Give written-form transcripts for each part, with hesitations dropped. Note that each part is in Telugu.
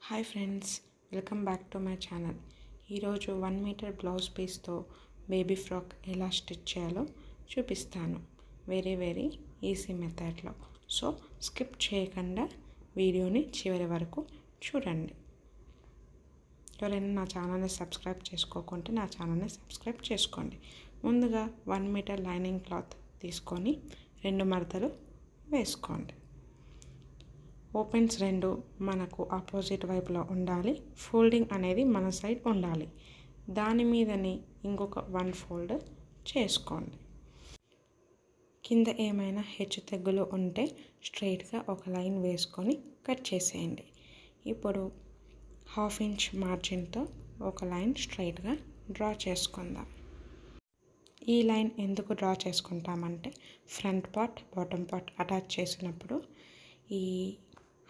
Hi friends, welcome back to my channel. ఈరోజు 1 మీటర్ బ్లౌజ్ పీస్తో బేబీ ఫ్రాక్ ఎలా స్టిచ్ చేయాలో చూపిస్తాను. వెరీ ఈజీ మెథడ్లో. సో స్కిప్ చేయకుండా వీడియోని చివరి వరకు చూడండి. ఎవరైనా నా ఛానల్ని సబ్స్క్రైబ్ చేసుకోకుంటే నా ఛానల్ని సబ్స్క్రైబ్ చేసుకోండి. ముందుగా 1 మీటర్ లైనింగ్ క్లాత్ తీసుకొని 2 మడతలు వేసుకోండి. ఓపెన్స్ 2 మనకు ఆపోజిట్ వైపులో ఉండాలి. ఫోల్డింగ్ అనేది మన సైడ్ ఉండాలి. దాని మీదని ఇంకొక 1 ఫోల్డ్ చేసుకోండి. కింద ఏమైనా హెచ్చు తెగ్గులు ఉంటే స్ట్రైట్గా ఒక లైన్ వేసుకొని కట్ చేసేయండి. ఇప్పుడు 1/2 ఇంచ్ మార్జిన్తో ఒక లైన్ స్ట్రైట్గా డ్రా చేసుకుందాం. ఈ లైన్ ఎందుకు డ్రా చేసుకుంటామంటే front part bottom part attach చేసినప్పుడు ఈ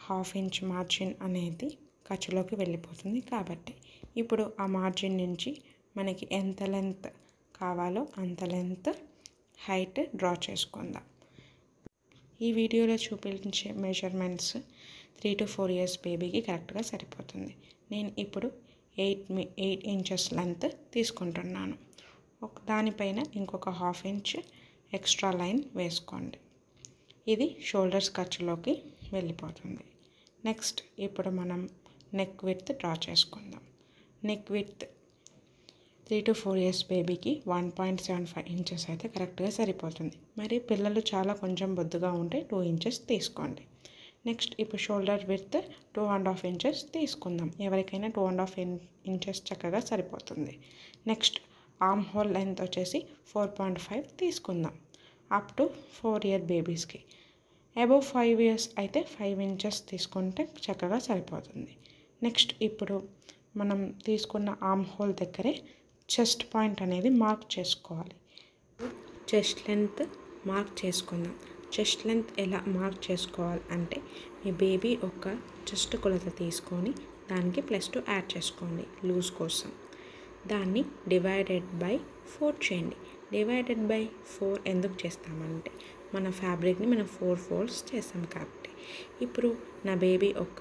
1/2 ఇంచ్ మార్జిన్ అనేది ఖర్చులోకి వెళ్ళిపోతుంది కాబట్టి ఇప్పుడు ఆ మార్జిన్ నుంచి మనకి ఎంత లెంత్ కావాలో అంత లెంత్ హైట్ డ్రా చేసుకుందాం. ఈ వీడియోలో చూపించే మెజర్మెంట్స్ 3 to 4 years బేబీకి కరెక్ట్గా సరిపోతుంది. నేను ఇప్పుడు 8 ఇంచెస్ లెంత్ తీసుకుంటున్నాను. దానిపైన ఇంకొక 1/2 ఇంచ్ ఎక్స్ట్రా లైన్ వేసుకోండి. ఇది షోల్డర్స్ ఖర్చులోకి వెళ్ళిపోతుంది. నెక్స్ట్ ఇప్పుడు మనం నెక్ విడ్త్ డ్రా చేసుకుందాం. నెక్ విడ్త్ 3 to 4 years బేబీకి 1.75 ఇంచెస్ అయితే కరెక్ట్గా సరిపోతుంది. మరి పిల్లలు చాలా కొంచెం బొద్దుగా ఉంటే 2 ఇంచెస్ తీసుకోండి. నెక్స్ట్ ఇప్పుడు షోల్డర్ విడ్త్ 2.5 ఇంచెస్ తీసుకుందాం. ఎవరికైనా 2.5 ఇంచెస్ చక్కగా సరిపోతుంది. నెక్స్ట్ ఆర్మ్ హోల్ లెంత్ వచ్చేసి 4.5 తీసుకుందాం. అప్ టు 4 year బేబీస్కి. అబవ్ 5 years అయితే 5 ఇంచెస్ తీసుకుంటే చక్కగా సరిపోతుంది. నెక్స్ట్ ఇప్పుడు మనం తీసుకున్న ఆర్మ్ హోల్ దగ్గరే చెస్ట్ పాయింట్ అనేది మార్క్ చేసుకోవాలి. చెస్ట్ లెంత్ మార్క్ చేసుకుందాం. చెస్ట్ లెంత్ ఎలా మార్క్ చేసుకోవాలి అంటే మీ బేబీ ఒక చెస్ట్ కొలత తీసుకొని దానికి +2 యాడ్ చేసుకోండి లూజ్ కోసం. దాన్ని డివైడెడ్ బై 4 చేయండి. డివైడెడ్ బై 4 ఎందుకు చేస్తామంటే మన ఫ్యాబ్రిక్ని మనం 4 folds చేస్తాం కాబట్టి. ఇప్పుడు నా బేబీ ఒక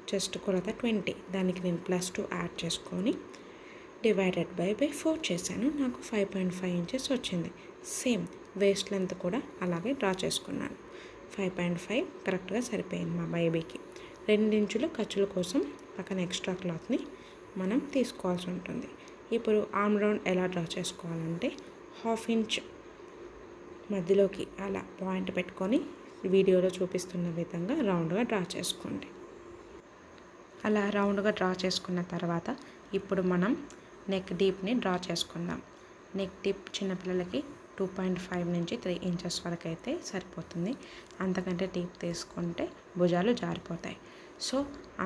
చెస్ట్ కొలత 20, దానికి నేను +2 యాడ్ చేసుకొని డివైడెడ్ బై 4 చేశాను. నాకు 5.5 ఇంచెస్ వచ్చింది. సేమ్ వేస్ట్ లెంత్ కూడా అలాగే డ్రా చేసుకున్నాను. 5.5 కరెక్ట్గా సరిపోయింది మా బేబీకి. 2 ఇంచులు ఖర్చుల కోసం పక్కన ఎక్స్ట్రా క్లాత్ని మనం తీసుకోవాల్సి ఉంటుంది. ఇప్పుడు ఆర్మ్ రౌండ్ ఎలా డ్రా చేసుకోవాలంటే 1/2 ఇంచ్ మధ్యలోకి అలా పాయింట్ పెట్టుకొని వీడియోలో చూపిస్తున్న విధంగా రౌండ్గా డ్రా చేసుకోండి. అలా రౌండ్గా డ్రా చేసుకున్న తర్వాత ఇప్పుడు మనం నెక్ డీప్ని డ్రా చేసుకుందాం. నెక్ డీప్ చిన్నపిల్లలకి 2.5 నుంచి 3 ఇంచెస్ వరకు అయితే సరిపోతుంది. అంతకంటే డీప్ తీసుకుంటే భుజాలు జారిపోతాయి. సో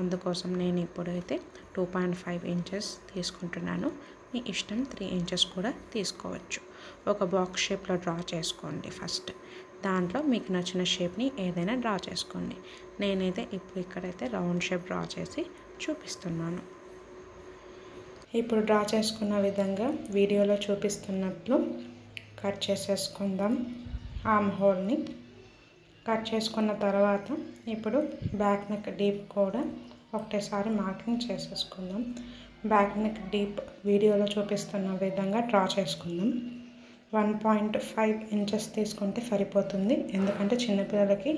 అందుకోసం నేను ఇప్పుడైతే 2.5 ఇంచెస్ తీసుకుంటున్నాను. మీ ఇష్టం 3 ఇంచెస్ కూడా తీసుకోవచ్చు. ఒక బాక్స్ షేప్లో డ్రా చేసుకోండి. ఫస్ట్ దాంట్లో మీకు నచ్చిన షేప్ని ఏదైనా డ్రా చేసుకోండి. నేనైతే ఇప్పుడు ఇక్కడైతే రౌండ్ షేప్ డ్రా చేసి చూపిస్తున్నాను. ఇప్పుడు డ్రా చేసుకున్న విధంగా వీడియోలో చూపిస్తున్నట్లు కట్ చేసేసుకుందాం. ఆర్మ్ హోల్ని కట్ చేసుకున్న తర్వాత ఇప్పుడు బ్యాక్ నెక్ డీప్ కూడా ఒకటేసారి మార్కింగ్ చేసేసుకుందాం. బ్యాక్ నెక్ డీప్ వీడియోలో చూపిస్తున్న విధంగా డ్రా చేసుకుందాం. 1.5 ఇంచెస్ తీసుకుంటే సరిపోతుంది. ఎందుకంటే చిన్నపిల్లలకి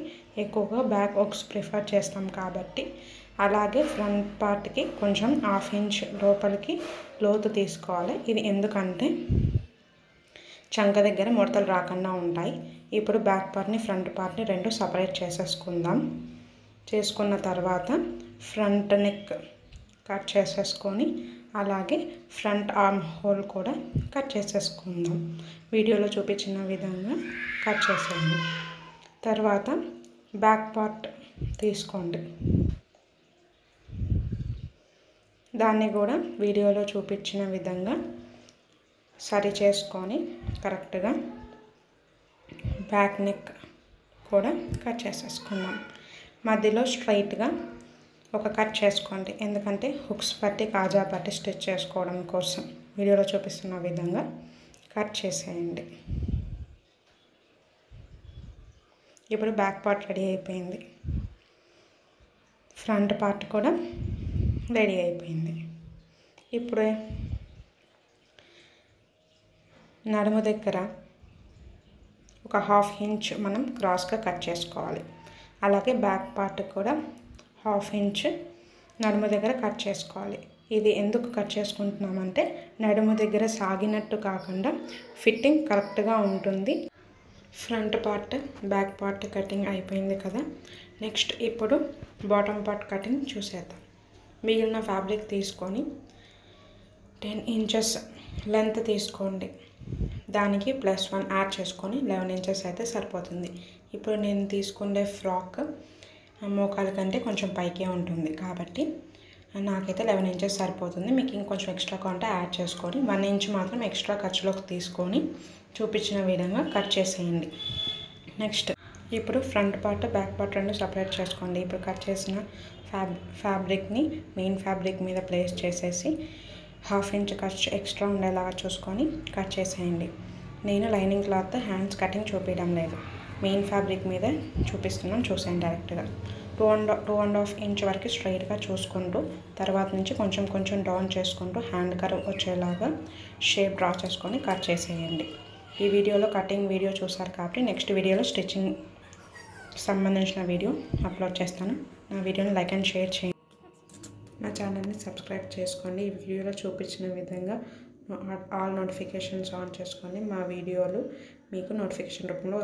ఎక్కువగా బ్యాక్ ఓక్స్ ప్రిఫర్ చేస్తాం కాబట్టి. అలాగే ఫ్రంట్ పార్ట్కి కొంచెం 1/2 ఇంచ్ లోపలికి లోతు తీసుకోవాలి. ఇది ఎందుకంటే చంక దగ్గర ముడతలు రాకుండా ఉంటాయి. ఇప్పుడు బ్యాక్ పార్ట్ని ఫ్రంట్ పార్ట్ని 2 సపరేట్ చేసేసుకుందాం. చేసుకున్న తర్వాత ఫ్రంట్ నెక్ కట్ చేసేసుకొని అలాగే ఫ్రంట్ ఆర్మ్ హోల్ కూడా కట్ చేసేసుకుందాం. వీడియోలో చూపించిన విధంగా కట్ చేసేయండి. తర్వాత బ్యాక్ పార్ట్ తీసుకోండి. దాన్ని కూడా వీడియోలో చూపించిన విధంగా సరి చేసుకొని కరెక్ట్గా బ్యాక్ నెక్ కూడా కట్ చేసేసుకుందాం. మధ్యలో స్ట్రైట్గా ఒక కట్ చేసుకోండి. ఎందుకంటే హుక్స్ పట్టి కాజా పట్టి స్టిచ్ చేసుకోవడం కోసం వీడియోలో చూపిస్తున్న విధంగా కట్ చేసేయండి. ఇప్పుడు బ్యాక్ పార్ట్ రెడీ అయిపోయింది. ఫ్రంట్ పార్ట్ కూడా రెడీ అయిపోయింది. ఇప్పుడు నడుము దగ్గర ఒక 1/2 ఇంచ్ మనం క్రాస్గా కట్ చేసుకోవాలి. అలాగే బ్యాక్ పార్ట్ కూడా 1/2 ఇంచ్ నడుము దగ్గర కట్ చేసుకోవాలి. ఇది ఎందుకు కట్ చేసుకుంటున్నామంటే నడుము దగ్గర సాగినట్టు కాకుండా ఫిట్టింగ్ కరెక్ట్గా ఉంటుంది. Front part back part cutting అయిపోయింది కదా. నెక్స్ట్ ఇప్పుడు బాటమ్ పార్ట్ కటింగ్ చూసేద్దాం. మిగిలిన ఫ్యాబ్రిక్ తీసుకొని 10 ఇంచెస్ లెంత్ తీసుకోండి. దానికి +1 యాడ్ చేసుకొని 11 ఇంచెస్ అయితే సరిపోతుంది. ఇప్పుడు నేను తీసుకునే ఫ్రాక్ మోకాల కంటే కొంచెం పైకే ఉంటుంది కాబట్టి నాకైతే 11 ఇంచెస్ సరిపోతుంది. మీకు ఇంకొంచెం ఎక్స్ట్రా కావాలంటే యాడ్ చేసుకొని 1 ఇంచ్ మాత్రం ఎక్స్ట్రా ఖర్చులోకి తీసుకొని చూపించిన విధంగా కట్ చేసేయండి. నెక్స్ట్ ఇప్పుడు ఫ్రంట్ పార్ట్ బ్యాక్ పార్ట్ రెండు సపరేట్ చేసుకోండి. ఇప్పుడు కట్ చేసిన ఫ్యాబ్రిక్ని మెయిన్ ఫ్యాబ్రిక్ మీద ప్లేస్ చేసేసి 1/2 ఇంచ్ ఖర్చు ఎక్స్ట్రా ఉండేలాగా చూసుకొని కట్ చేసేయండి. నేను లైనింగ్ క్లాత్ హ్యాండ్స్ కటింగ్ చూపించడం లేదు, మెయిన్ ఫ్యాబ్రిక్ మీద చూపిస్తున్నాను. చూసాను డైరెక్ట్గా 2.5 ఇంచ్ వరకు స్ట్రైట్గా చూసుకుంటూ తర్వాత నుంచి కొంచెం డౌన్ చేసుకుంటూ హ్యాండ్ కర్వ్ వచ్చేలాగా షేప్ డ్రా చేసుకొని కట్ చేసేయండి. ఈ వీడియోలో కటింగ్ వీడియో చూసారు కాబట్టి నెక్స్ట్ వీడియోలో స్టిచ్చింగ్ సంబంధించిన వీడియో అప్లోడ్ చేస్తాను. నా వీడియోని లైక్ అండ్ షేర్ చేయండి. నా ఛానల్ని సబ్స్క్రైబ్ చేసుకోండి. ఈ వీడియోలో చూపించిన విధంగా ఆల్ నోటిఫికేషన్స్ ఆన్ చేసుకోండి. మా వీడియోలు మీకు నోటిఫికేషన్ రూపంలో వస్తాయి.